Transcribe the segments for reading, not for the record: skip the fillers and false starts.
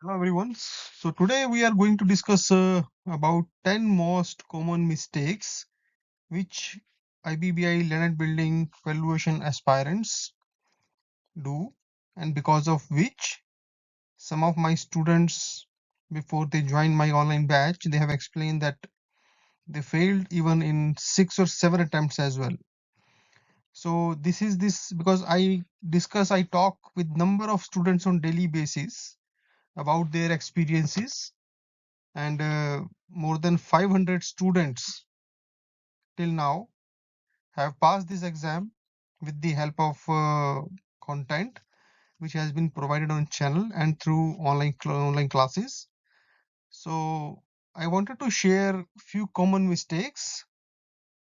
Hello everyone. So today we are going to discuss about 10 most common mistakes which IBBI Learned Building valuation aspirants do, and because of which some of my students before they joined my online batch they have explained that they failed even in 6 or 7 attempts as well. So this because I talk with number of students on daily basis about their experiences, and more than 500 students till now have passed this exam with the help of content which has been provided on channel and through online classes. So I wanted to share few common mistakes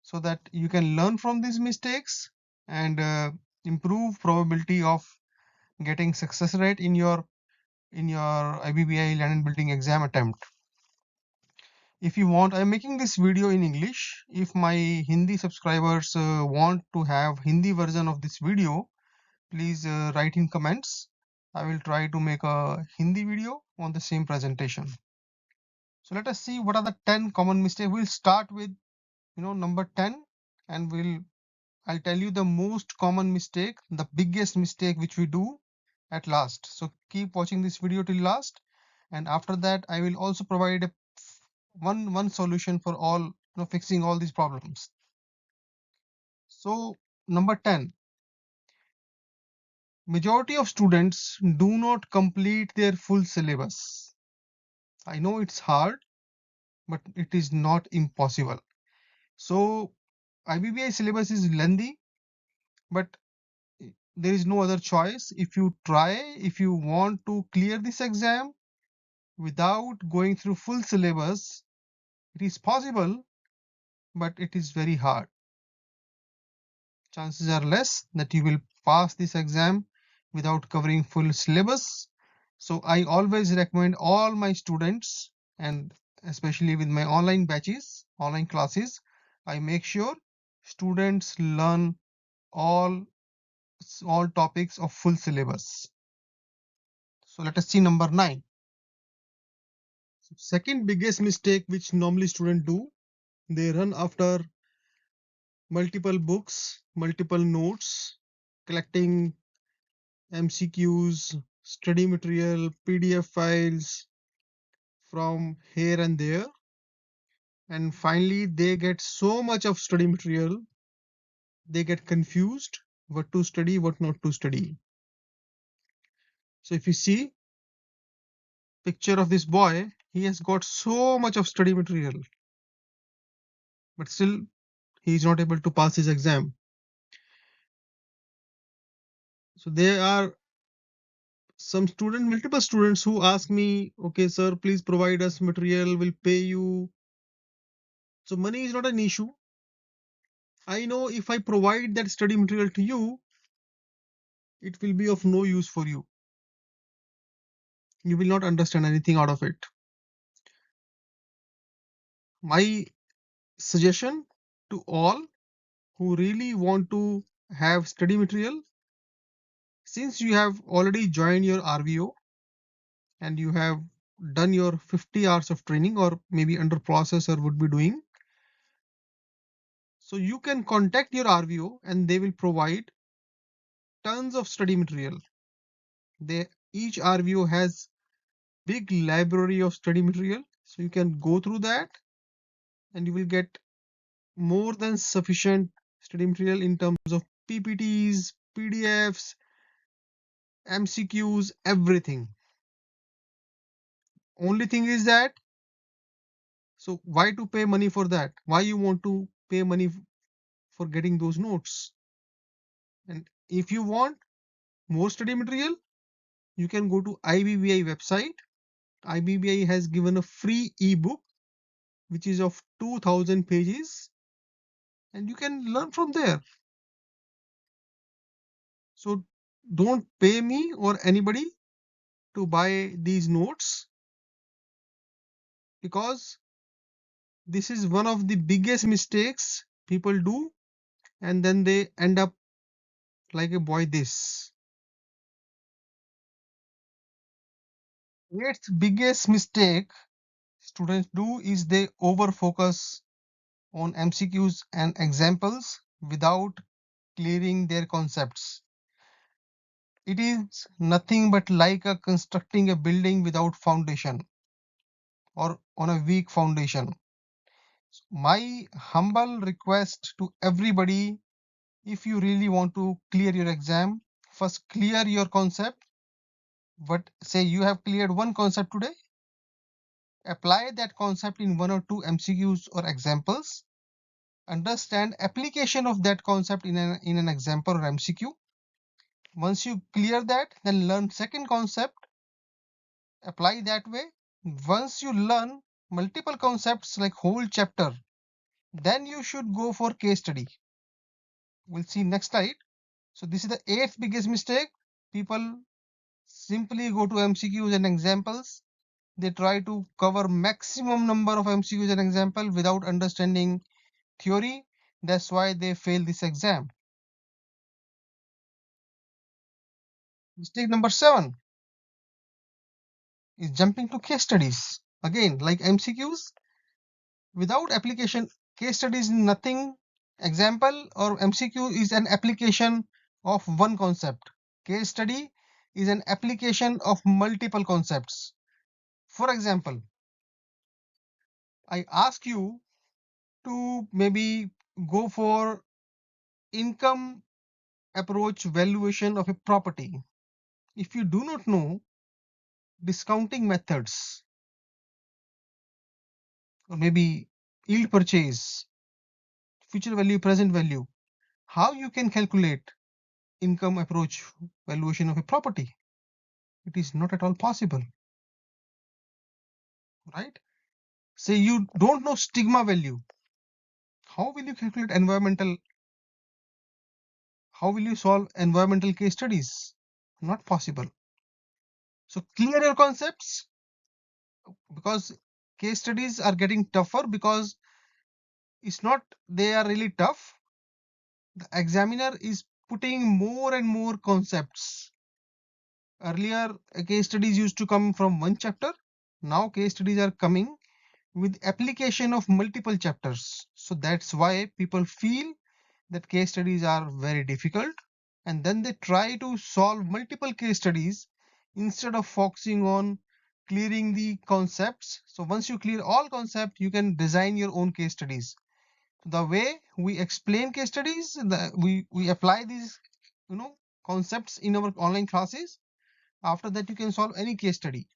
so that you can learn from these mistakes and improve probability of getting success rate in your IBBI Learn and Building exam attempt. If you want, I'm making this video in English. If my Hindi subscribers want to have Hindi version of this video, please write in comments. I will try to make a Hindi video on the same presentation. So let us see what are the 10 common mistakes. We'll start with number 10, and I'll tell you the most common mistake, the biggest mistake which we do at last. So keep watching this video till last, and after that I will also provide a one solution for all, fixing all these problems. So number 10, majority of students do not complete their full syllabus. I know it's hard, but it is not impossible. So IBBI syllabus is lengthy, but there is no other choice. If you want to clear this exam without going through full syllabus, it is possible, but it is very hard. Chances are less that you will pass this exam without covering full syllabus. So I always recommend all my students, and especially with my online batches, online classes, I make sure students learn all topics of full syllabus. So let us see number 9. Second biggest mistake which normally students do, they run after multiple books, multiple notes, collecting MCQs, study material, PDF files from here and there, and finally they get so much of study material, they get confused what to study, what not to study. So if you see picture of this boy, he has got so much of study material, but still he is not able to pass his exam. So there are multiple students who ask me, okay sir, please provide us material, we'll pay you. So money is not an issue. I know if I provide that study material to you, it will be of no use for you. You will not understand anything out of it. My suggestion to all who really want to have study material, since you have already joined your RVO and you have done your 50 hours of training, or maybe under process or would be doing, so you can contact your RVO and they will provide tons of study material. Each RVO has big library of study material, so you can go through that and you will get more than sufficient study material in terms of PPTs, PDFs, MCQs, everything. Only thing is that, so why to pay money for that? Why you want to pay money for getting those notes? And if you want more study material, you can go to IBBI website. IBBI has given a free ebook which is of 2000 pages, and you can learn from there. So don't pay me or anybody to buy these notes, because this is one of the biggest mistakes people do, and then they end up like a boy this. Eighth biggest mistake students do is they over focus on MCQs and examples without clearing their concepts. It is nothing but like constructing a building without foundation or on a weak foundation. My humble request to everybody, if you really want to clear your exam, first clear your concept. But say you have cleared one concept today, apply that concept in one or two MCQs or examples. Understand application of that concept in an example or MCQ. Once you clear that, then learn second concept, apply that way. Once you learn multiple concepts like whole chapter, then you should go for case study. We'll see next slide. So this is the eighth biggest mistake. People simply go to MCQs and examples. They try to cover maximum number of MCQs and example without understanding theory. That's why they fail this exam. Mistake number 7 is jumping to case studies. Again, like MCQs, without application, case study is nothing. Example or MCQ is an application of one concept. Case study is an application of multiple concepts. For example, I ask you to maybe go for income approach valuation of a property. If you do not know discounting methods, or maybe yield purchase, future value, present value, how you can calculate income approach valuation of a property? It is not at all possible, right? Say you don't know stigma value. How will you calculate environmental? How will you solve environmental case studies? Not possible. So clear your concepts, because case studies are getting tougher, because it's not they are really tough. The examiner is putting more and more concepts. Earlier, case studies used to come from one chapter. Now case studies are coming with application of multiple chapters. So that's why people feel that case studies are very difficult, and then they try to solve multiple case studies instead of focusing on clearing the concepts. So once you clear all concepts, you can design your own case studies. The way we explain case studies, we apply these concepts in our online classes. After that, you can solve any case study.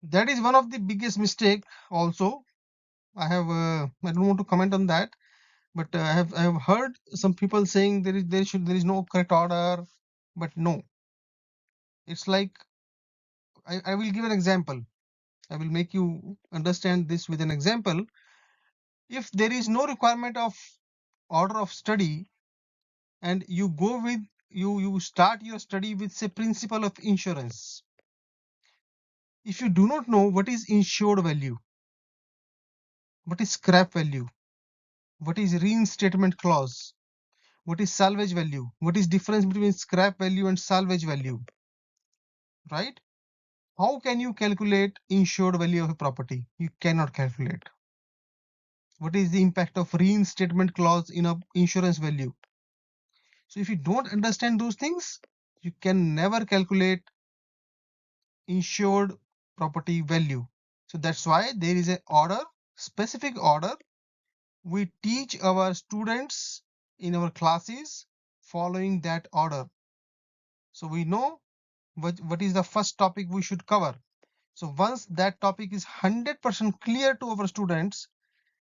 That is one of the biggest mistake also. I don't want to comment on that, but I have heard some people saying there is no correct order, but no. It's like I will give an example. I will make you understand this with an example. If there is no requirement of order of study, and you go with you start your study with say principle of insurance. If you do not know what is insured value, what is scrap value, what is reinstatement clause, what is salvage value, what is difference between scrap value and salvage value, right? How can you calculate insured value of a property? You cannot calculate. What is the impact of reinstatement clause in a insurance value? So if you don't understand those things, you can never calculate insured property value. So that's why there is an order, specific order. We teach our students in our classes following that order. So we know what is the first topic we should cover. So once that topic is 100% clear to our students,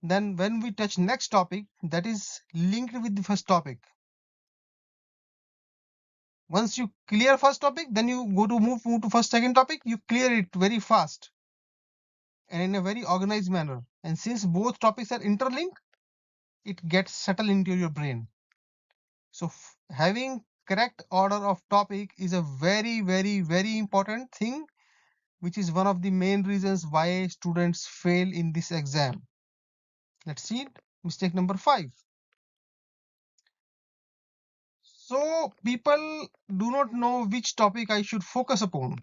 then when we touch next topic, that is linked with the first topic. Once you clear first topic, then you go to move to first second topic, you clear it very fast and in a very organized manner. And since both topics are interlinked, it gets settled into your brain. So having correct order of topic is a very, very, very important thing, which is one of the main reasons why students fail in this exam. Let's see mistake number 5. So people do not know which topic I should focus upon.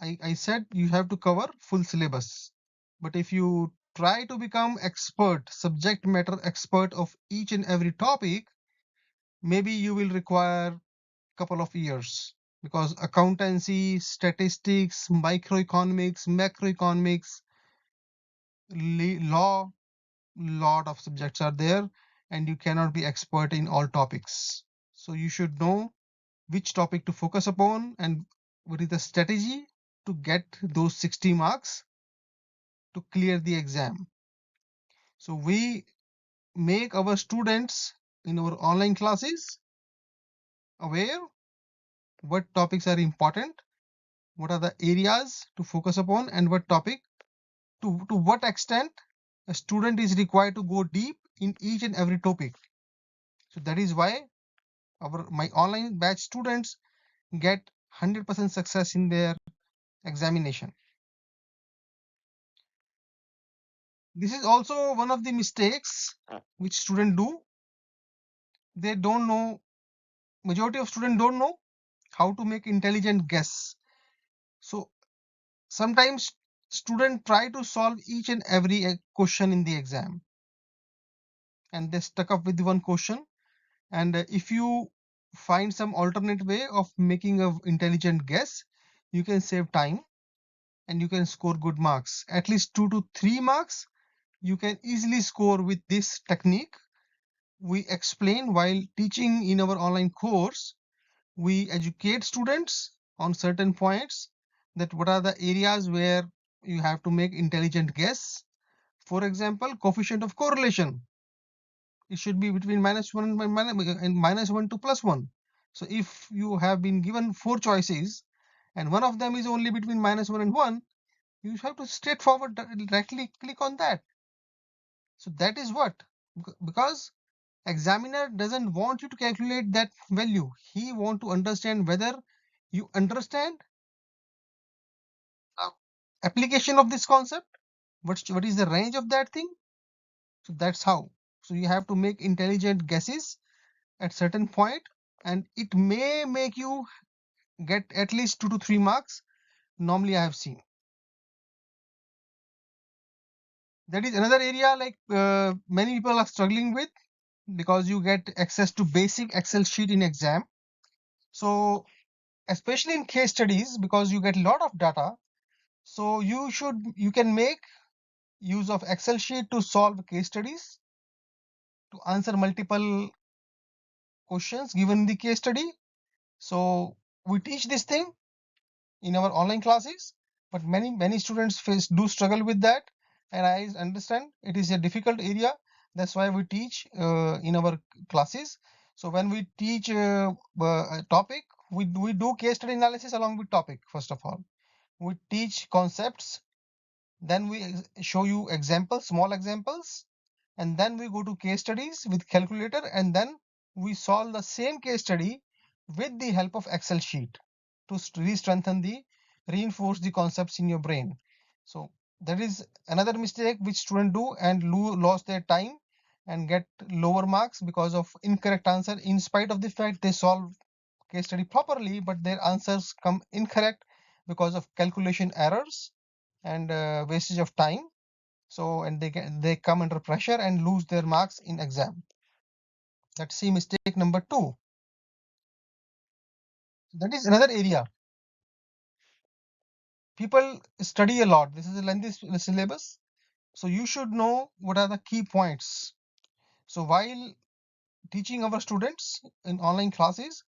I said you have to cover full syllabus. But if you try to become expert, subject matter expert of each and every topic, maybe you will require a couple of years, because accountancy, statistics, microeconomics, macroeconomics, law, lot of subjects are there, and you cannot be expert in all topics. So you should know which topic to focus upon and what is the strategy to get those 60 marks to clear the exam. So we make our students in our online classes aware what topics are important, what are the areas to focus upon, and what topic, to what extent a student is required to go deep in each and every topic. So that is why my online batch students get 100% success in their examination. This is also one of the mistakes which students do. They don't know, majority of students don't know how to make intelligent guess. So sometimes students try to solve each and every question in the exam, and they stuck up with one question. And if you find some alternate way of making an intelligent guess, you can save time and you can score good marks. At least 2 to 3 marks you can easily score with this technique. We explain while teaching in our online course. We educate students on certain points, that what are the areas where you have to make intelligent guess. For example, coefficient of correlation, it should be between -1 and -1 to +1. So if you have been given 4 choices and one of them is only between -1 and 1, you have to straightforward directly click on that. So that is what, because examiner doesn't want you to calculate that value. He want to understand whether you understand application of this concept, what is the range of that thing. So that's how. So you have to make intelligent guesses at certain point, and it may make you get at least 2 to 3 marks. Normally I have seen. That is another area, like many people are struggling with, because you get access to basic Excel sheet in exam. So especially in case studies, because you get a lot of data, so you can make use of Excel sheet to solve case studies, to answer multiple questions given in the case study. So we teach this thing in our online classes, but many students do struggle with that, and I understand it is a difficult area. That's why we teach in our classes. So when we teach a topic, we do case study analysis along with topic. First of all, we teach concepts, then we show you examples, small examples, and then we go to case studies with calculator, and then we solve the same case study with the help of Excel sheet to re-strengthen reinforce the concepts in your brain. So that is another mistake which students do, and lost their time and get lower marks because of incorrect answer, in spite of the fact they solve case study properly, but their answers come incorrect because of calculation errors and wastage of time. So, and they come under pressure and lose their marks in exam. Let's see mistake number 2. That is another area. People study a lot. This is a lengthy syllabus, so you should know what are the key points. So while teaching our students in online classes,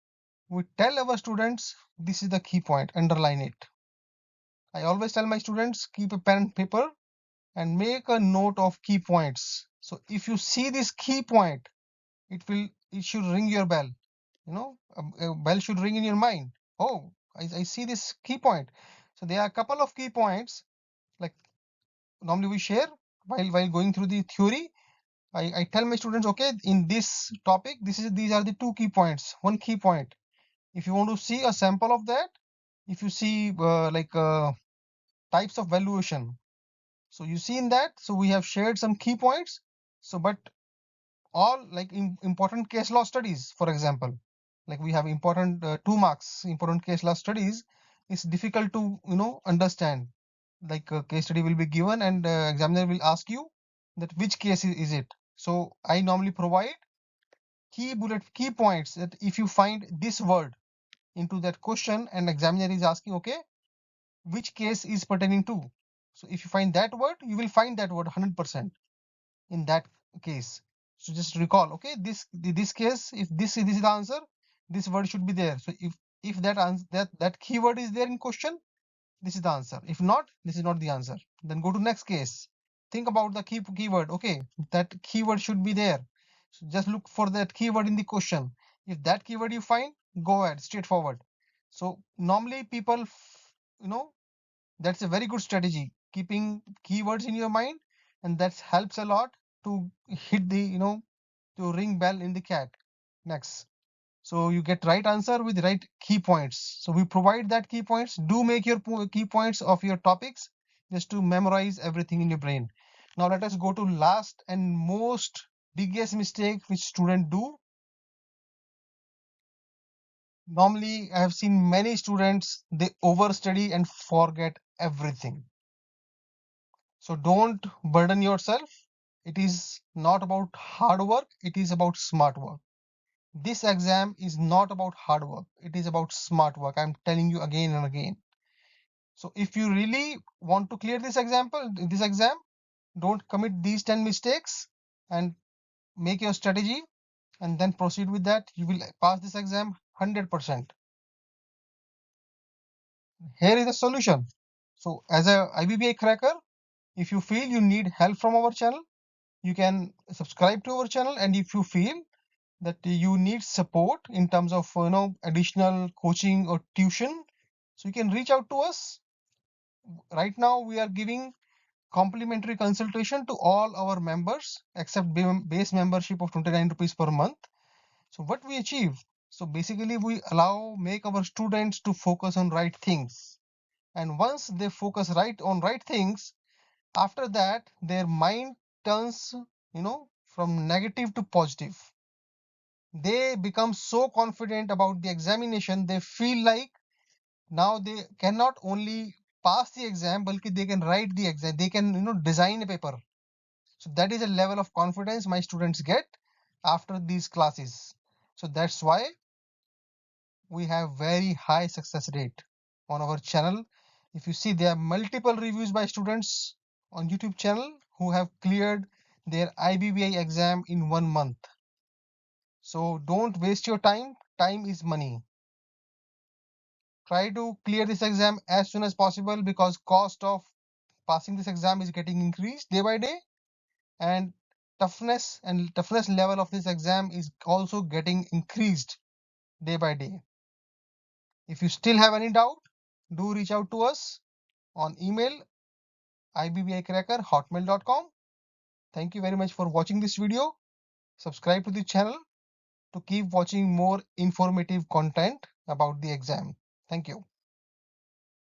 we tell our students this is the key point, underline it. I always tell my students, keep a pen and paper and make a note of key points. So if you see this key point, it should ring your bell. A bell should ring in your mind. Oh, I see this key point. So there are a couple of key points, like normally we share while going through the theory. I tell my students, okay, in this topic, these are the 2 key points. One key point. If you want to see a sample of that, if you see types of valuation, so you see in that. So we have shared some key points. So, but all like important case law studies, for example. like we have important 2 marks, important case law studies, it's difficult to understand. Like a case study will be given and examiner will ask you that which case is it. So I normally provide key points that if you find this word into that question and examiner is asking, okay, which case is pertaining to. So if you find that word, you will find that word 100% in that case. So just recall, okay, this case, if this is the answer, this word should be there. So if that answer that keyword is there in question, this is the answer. If not, this is not the answer. Then go to next case. Think about the keyword. Okay, that keyword should be there. So just look for that keyword in the question. If that keyword you find, go ahead, straightforward. So normally people, that's a very good strategy. Keeping keywords in your mind, and that helps a lot to hit the, to ring bell in the cat. Next. So you get right answer with right key points. So we provide that key points. Do make your key points of your topics just to memorize everything in your brain. Now let us go to last and most biggest mistake which students do. Normally, I have seen many students, they overstudy and forget everything. So don't burden yourself. It is not about hard work, it is about smart work. This exam is not about hard work, it is about smart work. I'm telling you again and again. So if you really want to clear this exam, don't commit these 10 mistakes and make your strategy and then proceed with that. You will pass this exam 100%. Here is the solution. So as a IBBI cracker, if you feel you need help from our channel, you can subscribe to our channel. And if you feel that you need support in terms of additional coaching or tuition, so you can reach out to us. Right now we are giving complimentary consultation to all our members except base membership of 29 rupees per month. So what we achieve, so basically we make our students to focus on right things, and once they focus on right things, after that their mind turns from negative to positive. They become so confident about the examination, they feel like now they can not only pass the exam but they can write the exam, they can design a paper. So that is a level of confidence my students get after these classes. So that's why we have very high success rate on our channel. If you see, there are multiple reviews by students on YouTube channel who have cleared their IBBI exam in 1 month. So don't waste your time. Time is money. Try to clear this exam as soon as possible because cost of passing this exam is getting increased day by day, and toughness level of this exam is also getting increased day by day. If you still have any doubt, do reach out to us on email ibbicracker@hotmail.com. Thank you very much for watching this video. Subscribe to the channel to keep watching more informative content about the exam. Thank you.